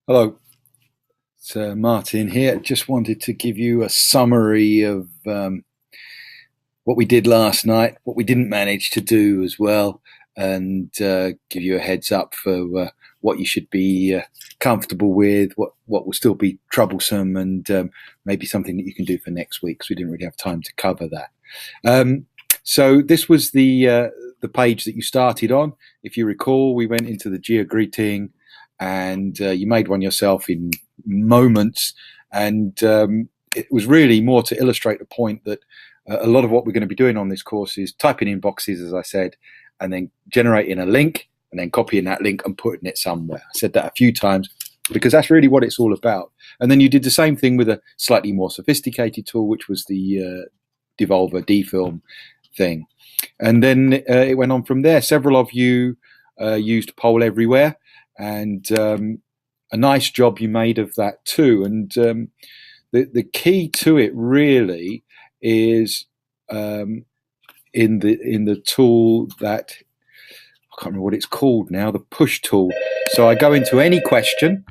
Hello, it's Martin here. Just wanted to give you a summary of what we did last night, what we didn't manage to do as well, and give you a heads up for what you should be comfortable with, what will still be troublesome, and maybe something that you can do for next week, because we didn't really have time to cover that. So this was the page that you started on. If you recall, we went into the GeoGreeting, and you made one yourself in moments, and it was really more to illustrate the point that a lot of what we're going to be doing on this course is typing in boxes, as I said, and then generating a link, and then copying that link and putting it somewhere. I said that a few times because that's really what it's all about. And then you did the same thing with a slightly more sophisticated tool, which was the Devolver DFilm thing. And then it went on from there. Several of you used Poll Everywhere, and a nice job you made of that too. And the key to it really is in the tool that I can't remember what it's called now, the push tool. So I go into any question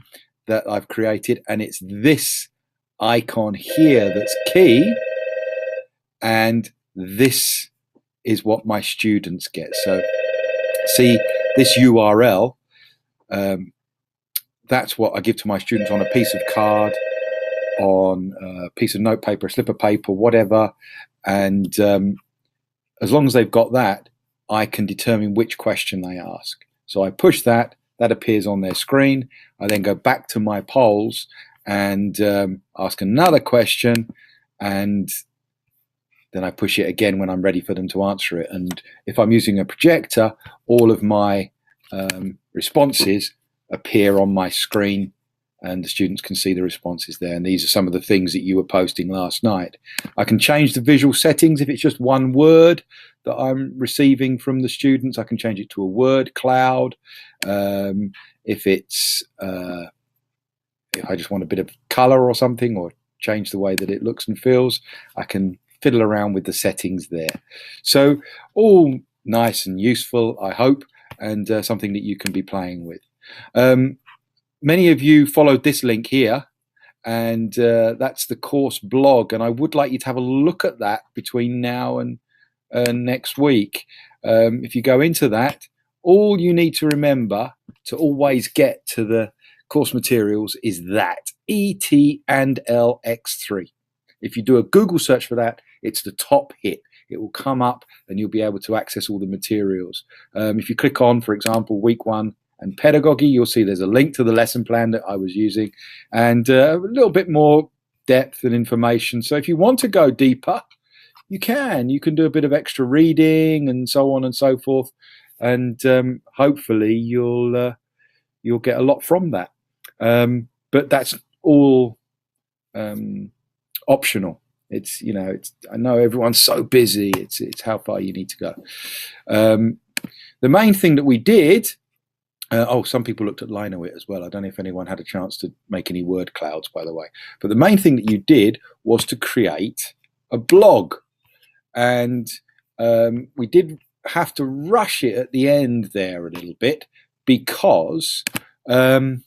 that I've created, and it's this icon here that's key, and this is what my students get. So see this URL. That's what I give to my students on a piece of card, on a piece of notepaper, a slip of paper, whatever. And as long as they've got that, I can determine which question they ask. So I push that, that appears on their screen. I then go back to my polls and ask another question, and then I push it again when I'm ready for them to answer it. And if I'm using a projector, all of my responses appear on my screen, and the students can see the responses there. And these are some of the things that you were posting last night. I can change the visual settings. If it's just one word that I'm receiving from the students, I can change it to a word cloud. If it's if I just want a bit of color or something, or change the way that it looks and feels, I can fiddle around with the settings there. So all nice and useful, I hope, and something that you can be playing with. Many of you followed this link here, and that's the course blog, and I would like you to have a look at that between now and next week. If you go into that, all you need to remember to always get to the course materials is that ET and LX3. If you do a Google search for that, it's the top hit. It will come up and you'll be able to access all the materials. If you click on, for example, week 1 and pedagogy, you'll see there's a link to the lesson plan that I was using, and a little bit more depth and information. So if you want to go deeper, you can. You can do a bit of extra reading and so on and so forth, and hopefully you'll get a lot from that. But that's all optional. It's, you know, it's, I know everyone's so busy. It's how far you need to go. The main thing that we did. Some people looked at Linowit as well. I don't know if anyone had a chance to make any word clouds, by the way. But the main thing that you did was to create a blog. And we did have to rush it at the end there a little bit, because the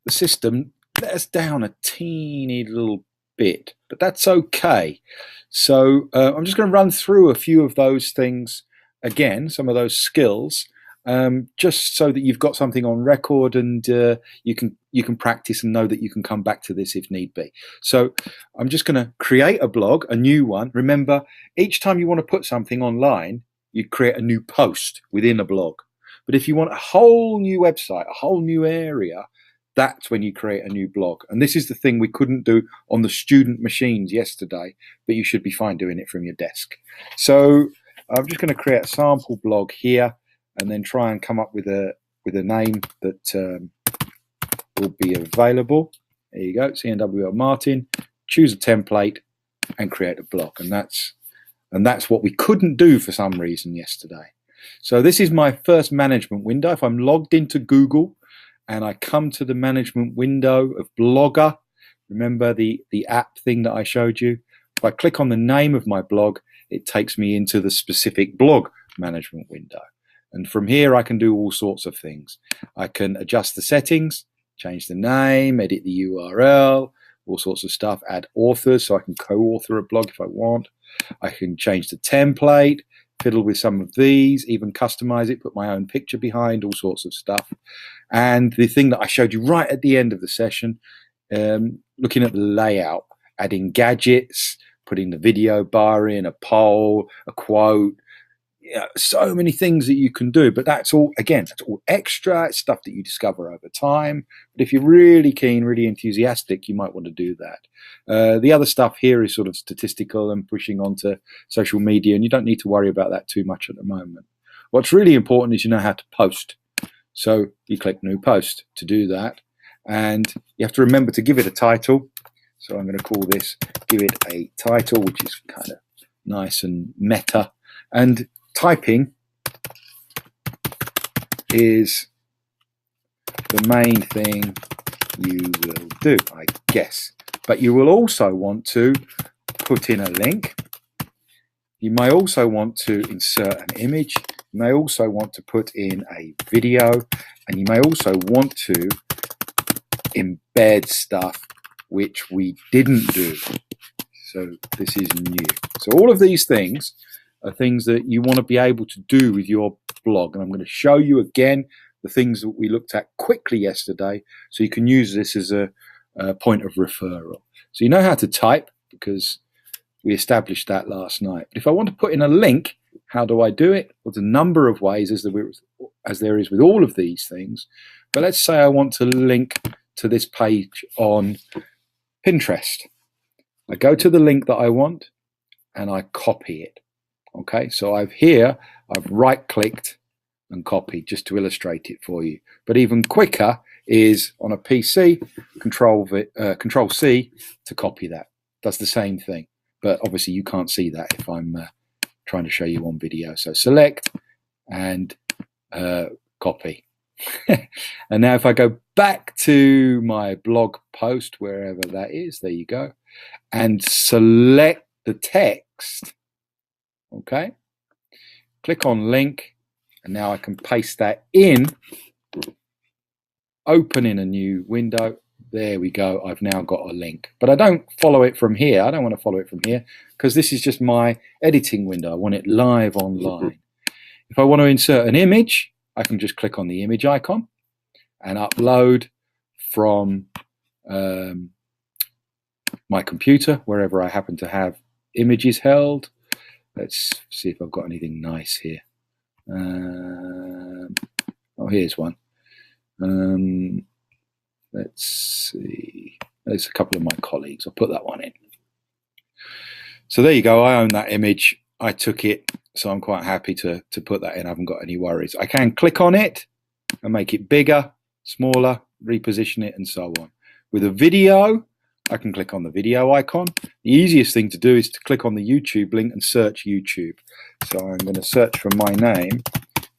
system let us down a teeny little bit, but that's okay. So I'm just going to run through a few of those things again, some of those skills, just so that you've got something on record, and you can practice and know that you can come back to this if need be. So I'm just going to create a blog, a new one. Remember, each time you want to put something online, you create a new post within a blog. But if you want a whole new website, a whole new area, that's when you create a new blog. And this is the thing we couldn't do on the student machines yesterday, but you should be fine doing it from your desk. So I'm just going to create a sample blog here, and then try and come up with a name that will be available. There you go, CNWL Martin. Choose a template and create a blog, and that's what we couldn't do for some reason yesterday. So this is my first management window. If I'm logged into Google and I come to the management window of Blogger, remember the app thing that I showed you? If I click on the name of my blog, it takes me into the specific blog management window. And from here, I can do all sorts of things. I can adjust the settings. change the name, edit the URL, all sorts of stuff, add authors so I can co-author a blog if I want. I can change the template, fiddle with some of these, even customize it, put my own picture behind, all sorts of stuff. And the thing that I showed you right at the end of the session, looking at the layout, adding gadgets, putting the video bar in, a poll, a quote, so many things that you can do. But that's all, again, that's all extra stuff that you discover over time. But if you're really keen, really enthusiastic, you might want to do that. The other stuff here is sort of statistical and pushing onto social media, and you don't need to worry about that too much at the moment. What's really important is you know how to post. So you click New Post to do that, and you have to remember to give it a title. So I'm going to call this, give it a title, which is kind of nice and meta. And typing is the main thing you will do, I guess. But you will also want to put in a link. You may also want to insert an image. You may also want to put in a video. And you may also want to embed stuff which we didn't do. So this is new. So all of these things are things that you want to be able to do with your blog. And I'm going to show you again the things that we looked at quickly yesterday, so you can use this as a point of referral. So you know how to type because we established that last night. But if I want to put in a link, how do I do it? Well, there's a number of ways as there is with all of these things. But let's say I want to link to this page on Pinterest. I go to the link that I want and I copy it. Okay, so I've right-clicked and copied just to illustrate it for you. But even quicker is on a PC, Control C to copy that. Does the same thing, but obviously you can't see that if I'm trying to show you on video. So select and copy. And now if I go back to my blog post, wherever that is, there you go, and select the text. Okay, click on link, and now I can paste that in, open in a new window. There we go. I've now got a link, but I don't follow it from here. I don't want to follow it from here because this is just my editing window. I want it live online. If I want to insert an image, I can just click on the image icon and upload from my computer, wherever I happen to have images held. Let's see if I've got anything nice here. Oh, here's one. Let's see. There's a couple of my colleagues. I'll put that one in. So there you go. I own that image. I took it, so I'm quite happy to put that in. I haven't got any worries. I can click on it and make it bigger, smaller, reposition it, and so on. With a video, I can click on the video icon. The easiest thing to do is to click on the YouTube link and search YouTube. So I'm going to search for my name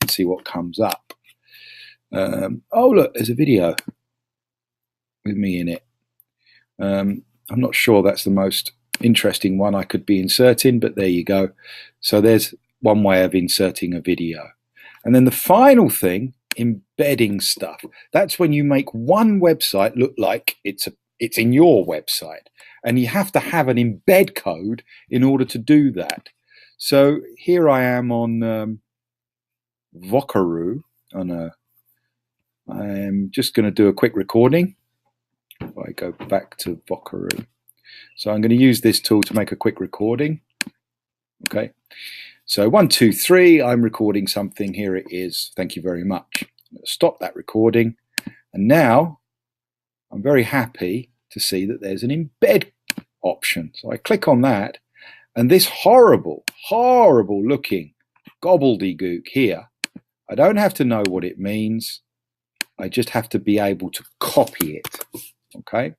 and see what comes up. Oh, look, there's a video with me in it. I'm not sure that's the most interesting one I could be inserting, but there you go. So there's one way of inserting a video. And then the final thing, embedding stuff. That's when you make one website look like it's in your website, and you have to have an embed code in order to do that. So here I am on Vocaroo. I'm just going to do a quick recording. If I go back to Vocaroo. So I'm going to use this tool to make a quick recording. Okay. So 1, 2, 3, I'm recording something. Here it is. Thank you very much. I'm going to stop that recording. And now I'm very happy to see that there's an embed option. So I click on that, and this horrible, horrible looking gobbledygook here, I don't have to know what it means. I just have to be able to copy it. Okay.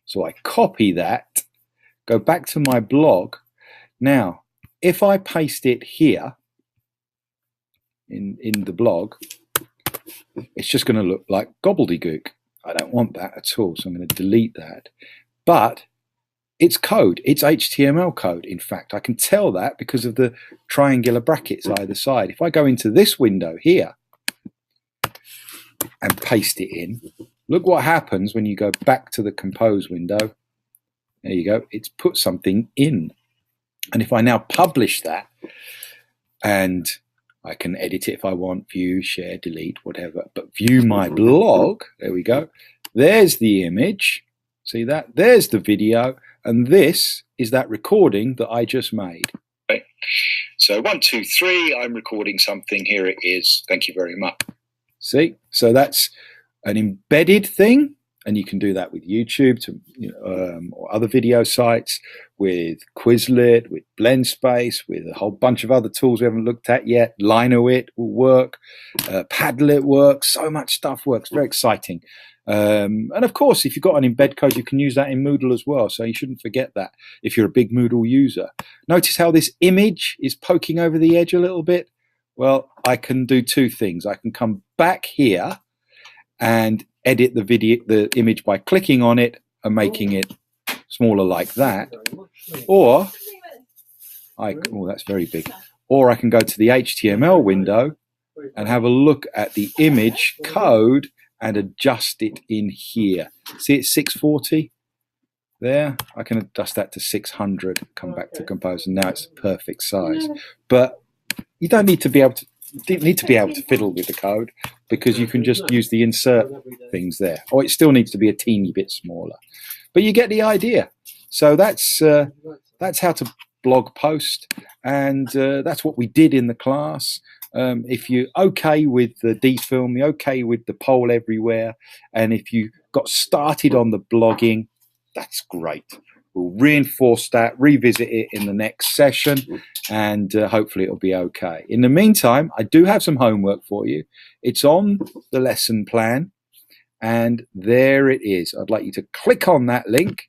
So I copy that, go back to my blog. Now, if I paste it here in the blog, it's just going to look like gobbledygook. I don't want that at all, so I'm going to delete that. But it's code. It's HTML code, in fact. I can tell that because of the triangular brackets either side. If I go into this window here and paste it in, look what happens when you go back to the compose window. There you go. It's put something in. And if I now publish that, and I can edit it if I want, view, share, delete, whatever, but view my blog, there we go. There's the image. See that? There's the video. And this is that recording that I just made. Okay. So 1, 2, 3, I'm recording something. Here it is. Thank you very much. See? So that's an embedded thing. And you can do that with YouTube or other video sites, with Quizlet, with BlendSpace, with a whole bunch of other tools we haven't looked at yet. Linoit will work. Padlet works. So much stuff works. Very exciting. And of course, if you've got an embed code, you can use that in Moodle as well. So you shouldn't forget that if you're a big Moodle user. Notice how this image is poking over the edge a little bit. Well, I can do two things. I can come back here and edit the image by clicking on it and making it smaller like that. Or that's very big. Or I can go to the HTML window and have a look at the image code and adjust it in here. See, it's 640 there. I can adjust that to 600, come back to compose, and now it's the perfect size. But you don't need to be able to fiddle with the code, because you can just use the insert things there. Or it still needs to be a teeny bit smaller. But you get the idea. So that's how to blog post, and that's what we did in the class. If you're okay with the DFilm, you're okay with the poll everywhere, and if you got started on the blogging, that's great. We'll reinforce that, revisit it in the next session, and hopefully it'll be okay. In the meantime, I do have some homework for you. It's on the lesson plan, and there it is. I'd like you to click on that link,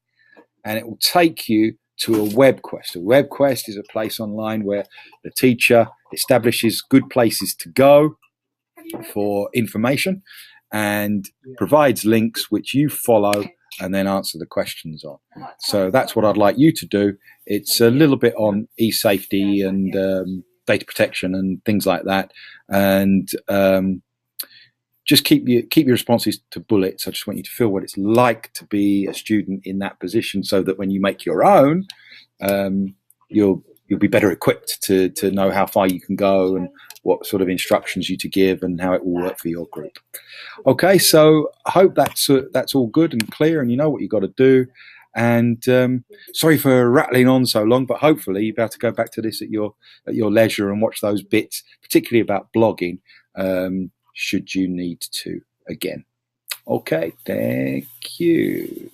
and it will take you to a web quest. A web quest is a place online where the teacher establishes good places to go for information and provides links which you follow and then answer the questions on. So that's what I'd like you to do. It's a little bit on e-safety and data protection and things like that. And just keep your responses to bullets. I just want you to feel what it's like to be a student in that position, so that when you make your own, you'll be better equipped to know how far you can go and what sort of instructions you to give and how it will work for your group. Okay, so I hope that's all good and clear, and you know what you've got to do. And sorry for rattling on so long, but hopefully you'll be able to go back to this at your leisure and watch those bits, particularly about blogging, should you need to again. Okay, thank you.